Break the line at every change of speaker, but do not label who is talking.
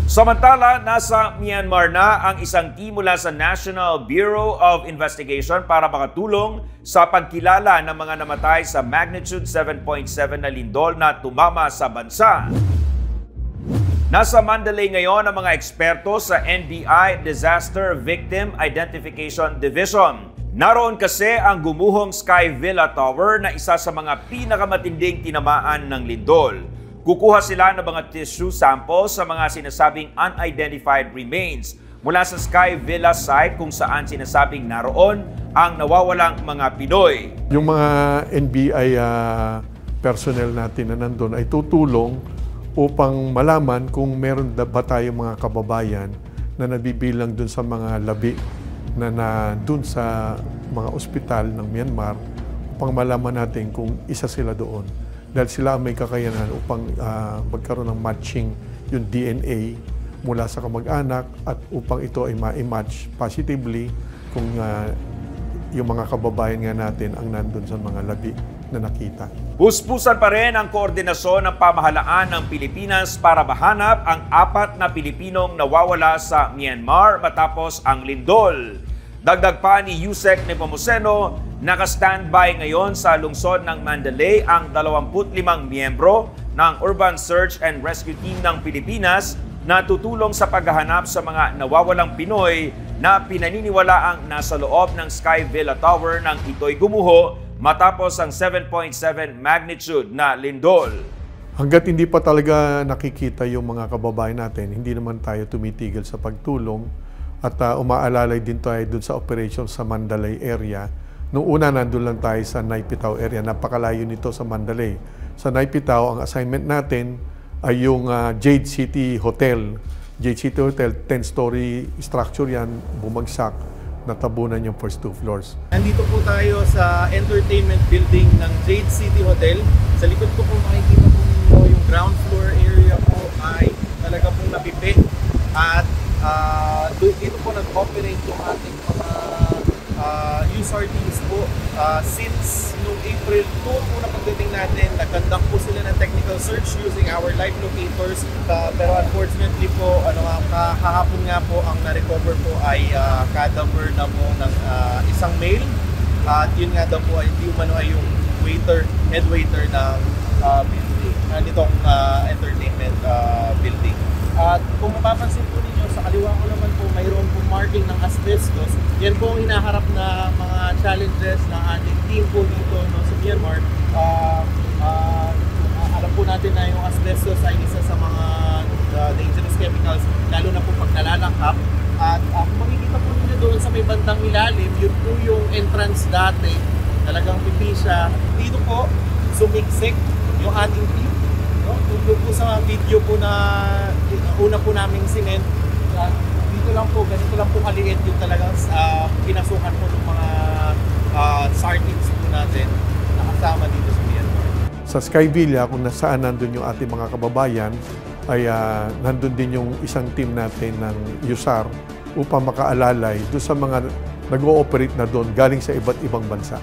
Samantala, nasa Myanmar na ang isang team mula sa National Bureau of Investigation para makatulong sa pagkilala ng mga namatay sa magnitude 7.7 na lindol na tumama sa bansa. Nasa Mandalay ngayon ang mga eksperto sa NBI Disaster Victim Identification Division. Naroon kasi ang gumuhong Sky Villa Tower na isa sa mga pinakamatinding tinamaan ng lindol. Kukuha sila ng mga tissue samples sa mga sinasabing unidentified remains mula sa Sky Villa site kung saan sinasabing naroon ang nawawalang mga Pinoy.
Yung mga NBI personnel natin na nandun ay tutulong upang malaman kung meron ba tayong mga kababayan na nabibilang dun sa mga labi na dun sa mga ospital ng Myanmar upang malaman natin kung isa sila doon. Dahil sila may kakayanan upang magkaroon ng matching yung DNA mula sa kamag-anak at upang ito ay ma-match positively kung yung mga kababayan nga natin ang nandun sa mga labi na nakita.
Puspusan pa rin ang koordinasyon ng pamahalaan ng Pilipinas para mahanap ang 4 na Pilipinong nawawala sa Myanmar matapos ang lindol. Dagdag pa ni Yusek Nepomuceno, naka-standby ngayon sa lungsod ng Mandalay ang 25 miyembro ng Urban Search and Rescue Team ng Pilipinas na tutulong sa paghahanap sa mga nawawalang Pinoy na pinaniniwalaang nasa loob ng Sky Villa Tower nang ito'y gumuho matapos ang 7.7 magnitude na lindol.
Hanggat hindi pa talaga nakikita yung mga kababayan natin, hindi naman tayo tumitigil sa pagtulong at umaalalay din tayo dun sa operation sa Mandalay area. Noong una, nandun lang tayo sa Naypyidaw area. Napakalayo nito sa Mandalay. Sa Naypyidaw, ang assignment natin ay yung Jade City Hotel. Jade City Hotel, 10-story structure yan, bumagsak, natabunan yung first 2 floors.
Nandito po tayo sa entertainment building ng Jade City Hotel. Sa likod ko po makikita po ninyo yung ground floor area po ay talaga pong nabibi. At dito po nag-operate yung ating mga USRTs po. Since noong April 2 po na pagdating natin, nag-conduct po sila ng technical search using our live locators. Pero unfortunately po, kahapon nga po ang na-recover po ay cadaver na po ng isang male. At yun nga daw po ay hindi umano ay yung head waiter ng building, nitong entertainment building. At kung mapapansin po ninyo, sa kaliwa ko naman po mayroon pong marking ng asbestos. Yan po ang hinaharap na mga challenges ng ating team po dito sa Myanmar. Alam po natin na yung asbestos ay isa sa mga dangerous chemicals, lalo na po pag nalalangkap. At kung makikita po ninyo doon sa may bandang ilalim, yun po yung entrance dati. Talagang pipi siya. Dito po, sumiksik yung ating team. Tungkol po sa video po na una po naming sinend, dito lang po, ganito lang po kaliit yung talagang pinasukan po ng mga SAR-teams po natin na kasama dito sa Myanmar.
Sa Sky Villa, kung nasaan nandun yung ating mga kababayan, ay nandun din yung isang team natin ng USAR upang makaalalay doon sa mga nag-ooperate na doon galing sa iba't ibang bansa.